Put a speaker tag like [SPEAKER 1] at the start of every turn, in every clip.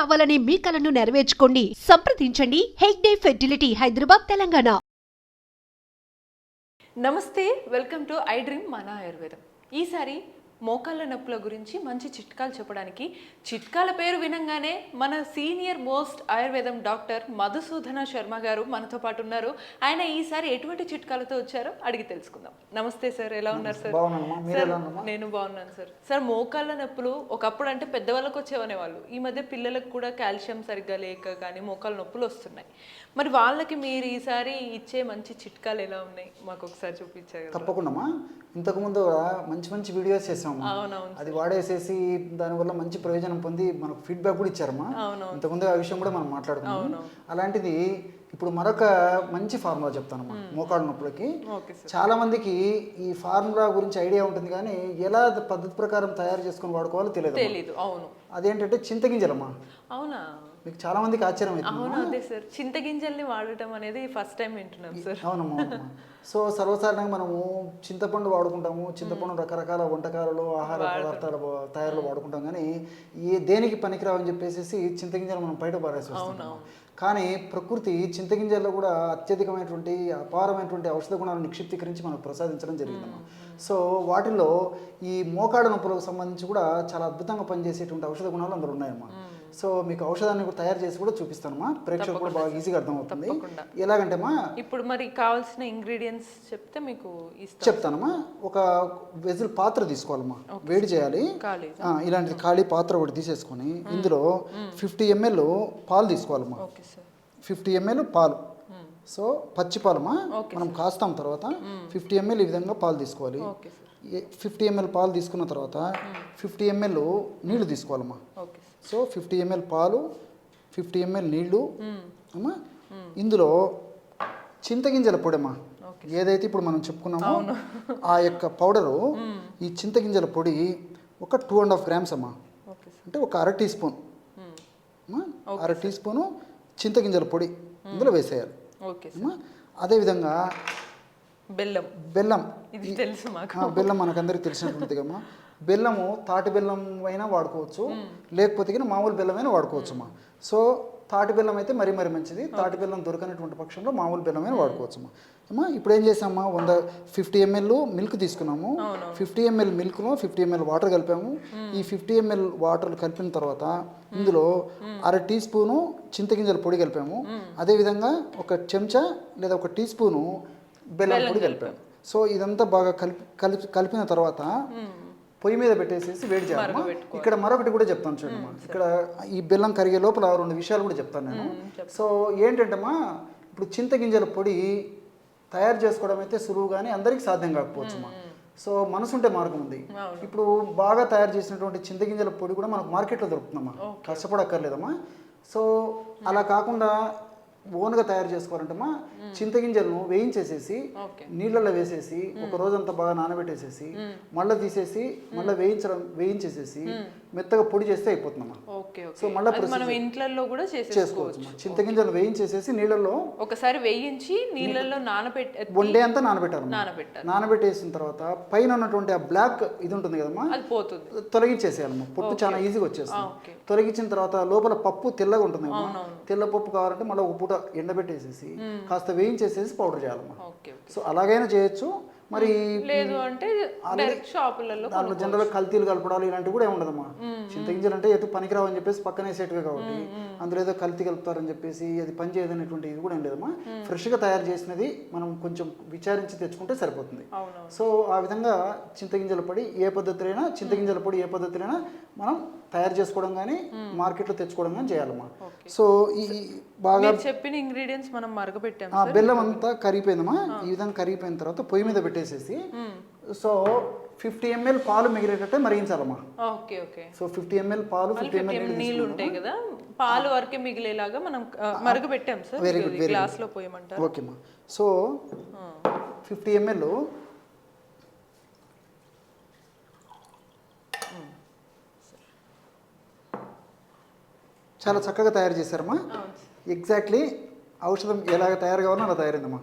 [SPEAKER 1] కావాలనే మీ కలను నెరవేర్చుకోండి. సంప్రదించండి హెగ్డే ఫెర్టిలిటీ, హైదరాబాద్, తెలంగాణ.
[SPEAKER 2] నమస్తే, వెల్కమ్ టు ఐ డ్రీమ్ మన ఆయుర్వేదం. ఈసారి మోకాళ్ళ నొప్పుల గురించి మంచి చిట్కాలు చెప్పడానికి, చిట్కాల పేరు వినంగానే మన సీనియర్ మోస్ట్ ఆయుర్వేదం డాక్టర్ మధుసూదన శర్మ గారు మనతో పాటు ఉన్నారు. ఆయన ఈసారి ఎటువంటి చిట్కాలతో వచ్చారో అడిగి తెలుసుకుందాం. నమస్తే సార్, ఎలా ఉన్నారు సార్? సార్ నేను బాగున్నాను సార్. సార్, మోకాళ్ళ నొప్పులు ఒకప్పుడు అంటే పెద్దవాళ్ళకు వచ్చేవనే వాళ్ళు, ఈ మధ్య పిల్లలకు కూడా కాల్షియం సరిగ్గా లేక కానీ మోకాళ్ళ నొప్పులు వస్తున్నాయి. మరి వాళ్ళకి మీరు ఈసారి ఇచ్చే మంచి చిట్కాలు ఎలా ఉన్నాయి, మాకు ఒకసారి చూపించారు?
[SPEAKER 3] తప్పకుండా. ఇంతకుముందు మంచి మంచి వీడియోస్ చేసాము, అది వాడేసేసి దానివల్ల మంచి ప్రయోజనం పొంది మనకు ఫీడ్బ్యాక్ కూడా ఇచ్చారమ్మా. ఇంతకుముందు ఆ విషయం కూడా మనం మాట్లాడుకున్నాం. అలాంటిది ఇప్పుడు మరొక మంచి ఫార్ములా చెప్తానమ్మా మోకాళ్ళ నొప్పులకి. చాలా మందికి ఈ ఫార్ములా గురించి ఐడియా ఉంటుంది కానీ ఎలా పద్ధతి ప్రకారం తయారు చేసుకుని వాడుకోవాలో తెలియదు. అదేంటంటే చింతగింజలమ్మా. అవునా? మీకు చాలా మందికి ఆశ్చర్యం
[SPEAKER 2] అవుతుంది. సార్, చింతగింజల్ని వాడటం అనేది ఫస్ట్ టైం వింటున్నాం సార్.
[SPEAKER 3] అవునమ్మా. సో సర్వసాధారణంగా మనము చింతపండు వాడుకుంటాము, చింతపండు రకరకాల వంటకాలలో ఆహార పదార్థాల తయారులో వాడుకుంటాం, కానీ దేనికి పనికిరావని చెప్పేసి చింతగింజలు మనం బయట పారేసి వస్తాం. కానీ ప్రకృతి చింతగింజల్లో కూడా అత్యధికమైనటువంటి అపారమైనటువంటి ఔషధ గుణాలను నిక్షిప్తీకరించి మనకు ప్రసాదించడం జరిగిందమ్మా. సో వాటిల్లో ఈ మోకాళ్ళ నొప్పులకు సంబంధించి కూడా చాలా అద్భుతంగా పనిచేసేటువంటి ఔషధ గుణాలు అందులో ఉన్నాయమ్మా. సో మీకు ఔషధాన్ని కూడా తయారు చేసి కూడా చూపిస్తానమ్మా, ప్రేక్షకులు కూడా బాగా ఈజీగా అర్థమవుతుంది. ఎలాగంటేమా,
[SPEAKER 2] ఇప్పుడు మరి కావాల్సిన ఇంగ్రీడియంట్స్ చెప్తే మీకు
[SPEAKER 3] చెప్తానమ్మా. ఒక వెజిల్ పాత్ర తీసుకోవాలమ్మా, వేడి చేయాలి. ఇలాంటి ఖాళీ పాత్ర ఒకటి తీసేసుకొని ఇందులో 50 ml పాలు తీసుకోవాలమ్మా. 50 ml పాలు. సో పచ్చి పాలమ్మా, మనం కాస్తాం తర్వాత 50 ml ఈ విధంగా పాలు తీసుకోవాలి. 50 ml పాలు తీసుకున్న తర్వాత 50 ml నీళ్లు తీసుకోవాలమ్మా. సో 50 ml పాలు, 50 ml నీళ్లు అమ్మా. ఇందులో చింతగింజల పొడమ్మా, ఏదైతే ఇప్పుడు మనం చెప్పుకున్నామో ఆ యొక్క పౌడరు, ఈ చింతగింజల పొడి ఒక 2.5 grams అమ్మా, అంటే ఒక అర టీ స్పూన్ అర టీ స్పూను చింతగింజల పొడి ఇందులో వేసేయాలి. అదేవిధంగా బెల్లం బెల్లం మనకందరికి తెలిసినటువంటిదమ్మా. బెల్లము తాటి బెల్లం అయినా వాడుకోవచ్చు, లేకపోతే మామూలు బెల్లమైనా వాడుకోవచ్చు అమ్మా. సో తాటి బెల్లం అయితే మరీ మంచిది. తాటి బెల్లం దొరకనటువంటి పక్షంలో మామూలు బెల్లమైనా వాడుకోవచ్చు అమ్మా. ఇప్పుడు ఏం చేసామమ్మా, 50 ml మిల్క్ తీసుకున్నాము. 50 ml మిల్క్లో 50 ml వాటర్ కలిపాము. ఈ 50 ml వాటర్ కలిపిన తర్వాత ఇందులో అర టీ స్పూను చింతగింజల పొడి కలిపాము. అదేవిధంగా ఒక చెంచా లేదా ఒక టీ స్పూను బెల్లం పొడి కలిపాము. సో ఇదంతా బాగా కలిపిన తర్వాత పొయ్యి మీద పెట్టేసేసి వేడి చేయాలమ్మా. ఇక్కడ మరొకటి కూడా చెప్తాను చూడమ్మా, ఇక్కడ ఈ బెల్లం కరిగే లోపల 2 విషయాలు కూడా చెప్తాను నేను. సో ఏంటంటమ్మా, ఇప్పుడు చింతగింజల పొడి తయారు చేసుకోవడం అయితే సులువు, కానీ అందరికీ సాధ్యం కాకపోవచ్చమ్మా. సో మనసుంటే మార్గం ఉంది. ఇప్పుడు బాగా తయారు చేసినటువంటి చింతగింజల పొడి కూడా మనకు మార్కెట్లో దొరుకుతుందమ్మా, కష్టపడక్కర్లేదమ్మా. సో అలా కాకుండా ఓన్గా తయారు చేసుకోవాలంటమ్మా, చింతగింజలను వేయించేసేసి నీళ్ళల్లో వేసేసి ఒక రోజంతా బాగా నానబెట్టేసేసి మళ్ళీ తీసేసి మళ్ళీ వేయించేసేసి మెత్తగా పొడి చేస్తే అయిపోతుందమ్మా. సో మళ్ళీ ఇంట్లో కూడా చేసుకోవచ్చు. చింతగింజలు వేయించేసేసి నీళ్ళల్లో
[SPEAKER 2] ఒకసారి వేయించి నీళ్ళల్లో
[SPEAKER 3] వండే అంతా నానబెట్టేసిన తర్వాత పైన ఉన్నటువంటి ఆ బ్లాక్ ఇది ఉంటుంది కదమ్మా, తొలగించేసేయాలమ్మా. పొట్టు చాలా ఈజీగా వచ్చేస్తుంది. తొలగించిన తర్వాత లోపల పప్పు తెల్లగా ఉంటుంది కదమ్మా, తెల్ల పప్పు కావాలంటే మళ్ళీ ఒక పూట ఎండబెట్టేసేసి కాస్త వేయించేసేసి పౌడర్ చేయాలమ్మా. సో అలాగైనా చేయొచ్చు. మరి
[SPEAKER 2] లేదు అంటే
[SPEAKER 3] దాంట్లో జనరల్ కల్తీలు కలపడాలు ఇలాంటివి కూడా ఏముండదమ్మా. చింతగింజలు అంటే ఎటు పనికిరావు అని చెప్పేసి పక్కనే సెట్గా కాబట్టి అందులో ఏదో కల్తీ కలుపుతారని చెప్పేసి అది పని చేయదనేటువంటి ఇది కూడా ఏం లేదమ్మా. ఫ్రెష్గా తయారు చేసినది మనం కొంచెం విచారించి తెచ్చుకుంటే సరిపోతుంది. సో ఆ విధంగా చింతగింజల పొడి ఏ పద్ధతిలో మనం తయారు చేసుకోవడం కానీ మార్కెట్లో తెచ్చుకోవడం కానీ చేయాలమ్మా. సో ఈ బాగా
[SPEAKER 2] చెప్పిన ఇంగ్రీడియంట్స్ మనం మరగబెట్టాము.
[SPEAKER 3] బెల్లం అంతా కరిగిపోయిందమ్మా. ఈ విధంగా కరిగిపోయిన తర్వాత పొయ్యి మీద పెట్టేసేసి సో 50 ml పాలు మిగిలేటట్టే మరిగించాలమ్మా. సో 50 ml పాలు, 50 ml
[SPEAKER 2] నీళ్ళు ఉంటాయి కదా, పాలు వరకే మిగిలేలాగా మనం మరగబెట్టాం సార్.
[SPEAKER 3] వెరీ గుడ్,
[SPEAKER 2] గ్లాస్ లో పోయమంటారు.
[SPEAKER 3] ఓకేమ్మా. సో 50 ml చాలా చక్కగా తయారు చేశారమ్మా. ఎగ్జాక్ట్లీ ఔషధం ఎలాగ తయారు కావాలో అలా తయారైందమ్మా.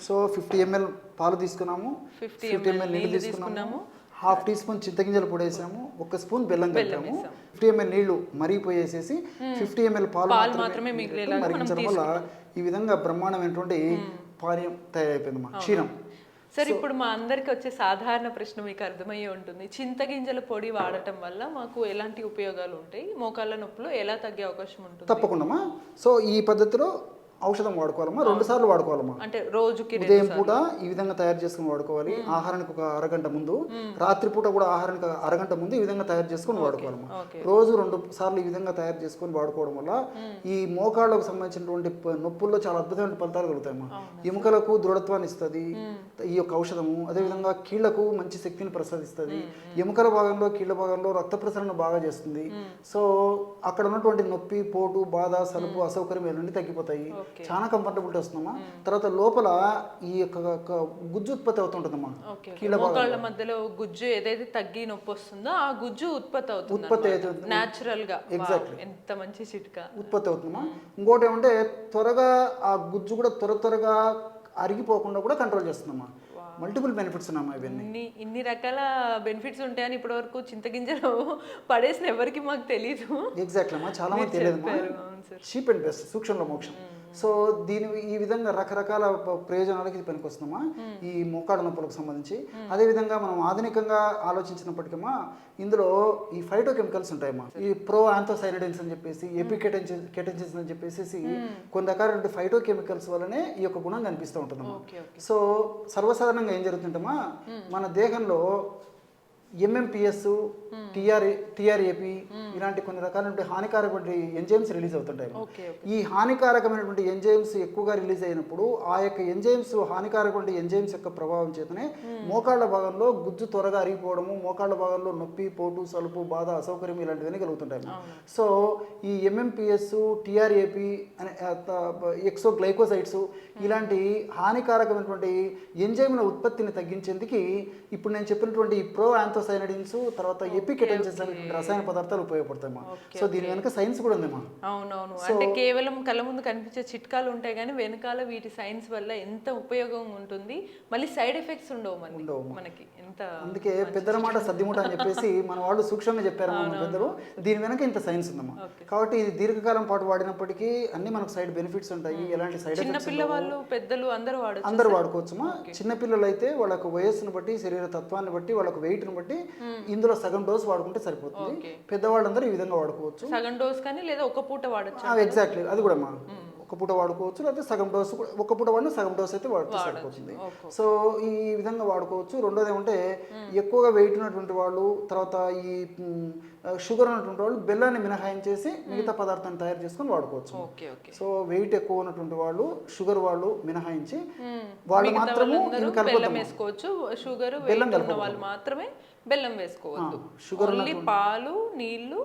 [SPEAKER 3] సో 50 ml పాలు తీసుకున్నాము, 50 ml నీళ్ళు తీసుకున్నాము, హాఫ్ టీ స్పూన్ చింతగింజలు పొడి వేసాము, 1 స్పూన్ బెల్లం కలిపాము, 50 ml నీళ్లు మరిగిపోయేసేసి 50 ml పాలు
[SPEAKER 2] మాత్రమే మిగిలేలాగా మనం
[SPEAKER 3] మరిగించడం వల్ల ఈ విధంగా బ్రహ్మాండమైనటువంటి పానీయం తయారైపోయింది మా క్షీరం.
[SPEAKER 2] సార్ ఇప్పుడు మా అందరికి వచ్చే సాధారణ ప్రశ్న మీకు అర్థమయ్యే ఉంటుంది, చింతగింజల పొడి వాడటం వల్ల మాకు ఎలాంటి ఉపయోగాలు ఉంటాయి, మోకాళ్ళ నొప్పులు ఎలా తగ్గే అవకాశం ఉంటుంది?
[SPEAKER 3] తప్పకుండా. సో ఈ పద్ధతిలో ఔషధం వాడుకోవాలమ్మా, 2 సార్లు వాడుకోవాలమ్మా.
[SPEAKER 2] అంటే రోజుకి
[SPEAKER 3] ఉదయం పూట ఈ విధంగా తయారు చేసుకుని వాడుకోవాలి, ఆహారానికి ఒక అరగంట ముందు, రాత్రిపూట కూడా ఆహారానికి అరగంట ముందు ఈ విధంగా తయారు చేసుకుని వాడుకోవాలమ్మా. రోజు 2 సార్లు ఈ విధంగా తయారు చేసుకుని వాడుకోవడం వల్ల ఈ మోకాళ్ళకు సంబంధించినటువంటి నొప్పుల్లో చాలా అద్భుతమైన ఫలితాలు కలుగుతాయమ్మా. ఎముకలకు దృఢత్వాన్ని ఇస్తుంది ఈ యొక్క ఔషధము. అదేవిధంగా కీళ్లకు మంచి శక్తిని ప్రసాదిస్తుంది. ఎముకల భాగంలో కీళ్ల భాగంలో రక్త ప్రసరణ బాగా చేస్తుంది. సో అక్కడ ఉన్నటువంటి నొప్పి, పోటు, బాధ, సలుపు, అసౌకర్యం ఇవన్నీ తగ్గిపోతాయి. చాలా కంఫర్టబుల్ వస్తుందమ్మా. తర్వాత లోపల ఈ యొక్క గుజ్జు ఉత్పత్తి అవుతుంటుందమ్మా.
[SPEAKER 2] మోకాళ్ళ మధ్యలో గుజ్జు ఏదైతే తగ్గి నొప్పి వస్తుందో ఆ గుజ్జు ఉత్పత్తి అవుతుంది న్యాచురల్ గా. ఎగ్జాక్ట్లీ, ఎంత మంచి చిట్కా.
[SPEAKER 3] ఉత్పత్తి అవుతుందమ్మా. ఇంకోటి ఏమంటే త్వరగా ఆ గుజ్జు కూడా త్వరగా అరిగిపోకుండా కూడా కంట్రోల్ చేస్తుందమ్మా. మల్టిపుల్ బెనిఫిట్స్ ఉన్నామా ఇవన్నీ.
[SPEAKER 2] ఇన్ని రకాల బెనిఫిట్స్ ఉంటాయని ఇప్పటి వరకు చింతగింజలు పడేసిన ఎవరికి మాకు తెలియదు.
[SPEAKER 3] ఎగ్జాక్ట్లీ అమ్మా, చాలా మంది తెలియదు. చీప్ అండ్ బెస్ట్, సూక్ష్మంలో మోక్షం. సో ఈ విధంగా రకరకాల ప్రయోజనాలకి ఇది పనికొస్తుందమ్మా ఈ మోకాళ్ళ నొప్పులకు సంబంధించి. అదేవిధంగా మనం ఆధునికంగా ఆలోచించినప్పటికమ్మా ఇందులో ఈ ఫైటో కెమికల్స్ ఉంటాయమ్మా. ఈ ప్రో ఆంథోసైనిడిన్స్ అని చెప్పేసి, ఎపికెటెన్సిన్స్ అని చెప్పేసి కొన్ని రకాల ఫైటో కెమికల్స్ వల్లనే ఈ యొక్క గుణం కనిపిస్తూ ఉంటుందమ్మా. సో సర్వసాధారణంగా ఏం జరుగుతుందమ్మా, మన దేహంలో ఎంఎంపిఎస్, టిఆర్ఏపి ఇలాంటి కొన్ని రకాలైన హానికారకమైన ఎంజైమ్స్ రిలీజ్ అవుతుంటాయి. ఈ హానికారకమైనటువంటి ఎంజైమ్స్ ఎక్కువగా రిలీజ్ అయినప్పుడు ఆ యొక్క ఎంజైమ్స్ హానికారకమైన ఎంజైమ్స్ యొక్క ప్రభావం చేతనే మోకాళ్ళ భాగంలో గుజ్జు త్వరగా అరిగిపోవడము, మోకాళ్ళ భాగంలో నొప్పి, పోటు, సలుపు, బాధ, అసౌకర్యం ఇలాంటివన్నీ కలుగుతుంటాయి. సో ఈ ఎంఎంపిఎస్, టిఆర్ఏపి అనే ఎక్సోగ్లైకోసైడ్స్ ఇలాంటి హానికారకమైనటువంటి ఎంజైమ్ల ఉత్పత్తిని తగ్గించేందుకు ఇప్పుడు నేను చెప్పినటువంటి ప్రో ఆంథోసైనిడిన్స్, తర్వాత ఎపికెటెన్సిన్స్ అనే రసాయన పదార్థాలు ఉపయోగపడతాయమ్మా. సో దీని వెనక సైన్స్ కూడా ఉందమ్మా.
[SPEAKER 2] అవునవును, అంటే కేవలం కళ్ళ ముందు కనిపించే చిట్కాలు ఉంటాయి కానీ వెనకాల వీటి సైన్స్ వల్ల ఎంత ఉపయోగం ఉంటుంది, మళ్ళీ సైడ్ ఎఫెక్ట్స్ ఉండవు మనకి. ఎంత
[SPEAKER 3] అందుకే పెద్దల మాట సద్దిమూట అని చెప్పేసి మన వాళ్ళు సూక్ష్మంగా చెప్పారమ్మా మన పెద్దలు. దీని వెనక ఇంత సైన్స్ ఉందమ్మా. కాబట్టి ఇది దీర్ఘకాలం పాటు వాడినప్పటికీ అన్ని మనకు సైడ్ బెనిఫిట్స్ ఉంటాయి. ఎలాంటి సైడ్ ఎఫెక్ట్స్
[SPEAKER 2] పిల్లవాళ్ళు, పెద్దలు
[SPEAKER 3] అందరూ వాడుకోవచ్చమ్మా. చిన్నపిల్లలు అయితే వాళ్ళకు వయస్సును బట్టి, శరీర తత్వాన్ని బట్టి, వాళ్ళకు వెయిట్ ని బట్టి ఇందులో సగం డోస్ వాడుకుంటే సరిపోతుంది. పెద్దవాళ్ళందరూ ఈ విధంగా వాడుకోవచ్చు.
[SPEAKER 2] సగం డోస్ కానీ లేదా ఒక పూట వాడచ్చు.
[SPEAKER 3] ఎగ్జాక్ట్లీ, అది కూడా అమ్మా. ఒక పూట వాడుకోవచ్చు, లేకపోతే సగం డోసు, ఒక పూట వాడిన సగం డోస్ అయితే వాడితే సరిపోతుంది. సో ఈ విధంగా వాడుకోవచ్చు. రెండోది ఏమంటే ఎక్కువగా వెయిట్ ఉన్నటువంటి వాళ్ళు, తర్వాత ఈ షుగర్ ఉన్నటువంటి వాళ్ళు బెల్లాన్ని మినహాయించేసి మిగతా పదార్థాన్ని తయారు చేసుకొని వాడుకోవచ్చు. సో వెయిట్ ఎక్కువ ఉన్నటువంటి వాళ్ళు, షుగర్ వాళ్ళు మినహాయించి వాళ్ళు మాత్రము
[SPEAKER 2] బెల్లం వేసుకోవచ్చు. షుగర్ ఉన్న వాళ్ళు మాత్రమే బెల్లం వేసుకోవచ్చు. షుగర్ పాలు, నీళ్లు,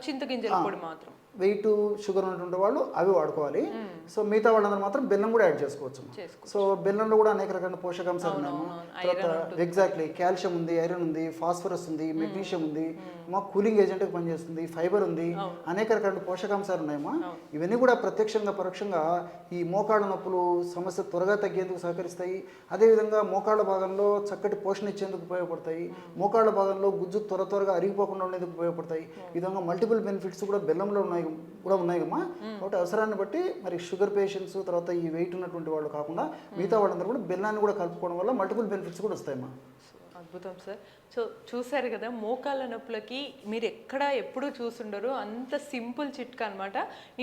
[SPEAKER 2] చింతగింజల పొడి మాత్రం.
[SPEAKER 3] వెయిట్, షుగర్ ఉన్నటువంటి వాళ్ళు అవి వాడుకోవాలి. సో మిగతా వాళ్ళందరూ మాత్రం బెల్లం కూడా యాడ్ చేసుకోవచ్చు. సో బెల్లంలో కూడా అనేక రకాల పోషకాంశాలు ఉన్నాము. తర్వాత ఎగ్జాక్ట్లీ కాల్షియం ఉంది, ఐరన్ ఉంది, ఫాస్ఫరస్ ఉంది, మెగ్నీషియం ఉంది, కూలింగ్ ఏజెంట్ గా పనిచేస్తుంది, ఫైబర్ ఉంది, అనేక రకాల పోషకాంశాలు ఉన్నాయమ్మా. ఇవన్నీ కూడా ప్రత్యక్షంగా పరోక్షంగా ఈ మోకాళ్ళ నొప్పులు సమస్య త్వరగా తగ్గేందుకు సహకరిస్తాయి. అదేవిధంగా మోకాళ్ళ భాగంలో చక్కటి పోషణ ఇచ్చేందుకు ఉపయోగపడతాయి. మోకాళ్ళ భాగంలో గుజ్జు త్వరగా అరిగిపోకుండా ఉండేందుకు ఉపయోగపడతాయి. ఈ విధంగా మల్టిపుల్ బెనిఫిట్స్ కూడా బెల్లంలో ఉన్నాయమ్మా. కాబట్టి అవసరాన్ని బట్టి మరి షుగర్ పేషెంట్స్, తర్వాత ఈ వెయిట్ ఉన్నటువంటి వాళ్ళు కాకుండా మిగతా వాళ్ళందరూ కూడా బెల్లాన్ని కూడా కలుపుకోవడం వల్ల మల్టిపుల్ బెనిఫిట్స్ కూడా వస్తాయమ్మా.
[SPEAKER 2] అద్భుతం సార్. సో చూసారు కదా, మోకాళ్ళ నొప్పులకి మీరు ఎక్కడ ఎప్పుడు చూసుండరు, అంత సింపుల్ చిట్కా అనమాట.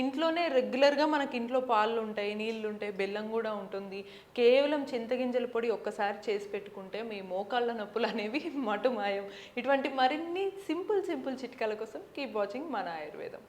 [SPEAKER 2] ఇంట్లోనే రెగ్యులర్గా మనకి ఇంట్లో పాలు ఉంటాయి, నీళ్ళు ఉంటాయి, బెల్లం కూడా ఉంటుంది. కేవలం చింతగింజల పొడి ఒక్కసారి చేసి పెట్టుకుంటే మీ మోకాళ్ళ నొప్పులు అనేవి మటుమాయం. ఇటువంటి మరిన్ని సింపుల్ చిట్కాల కోసం కీప్ వాచింగ్ మన ఆయుర్వేదం.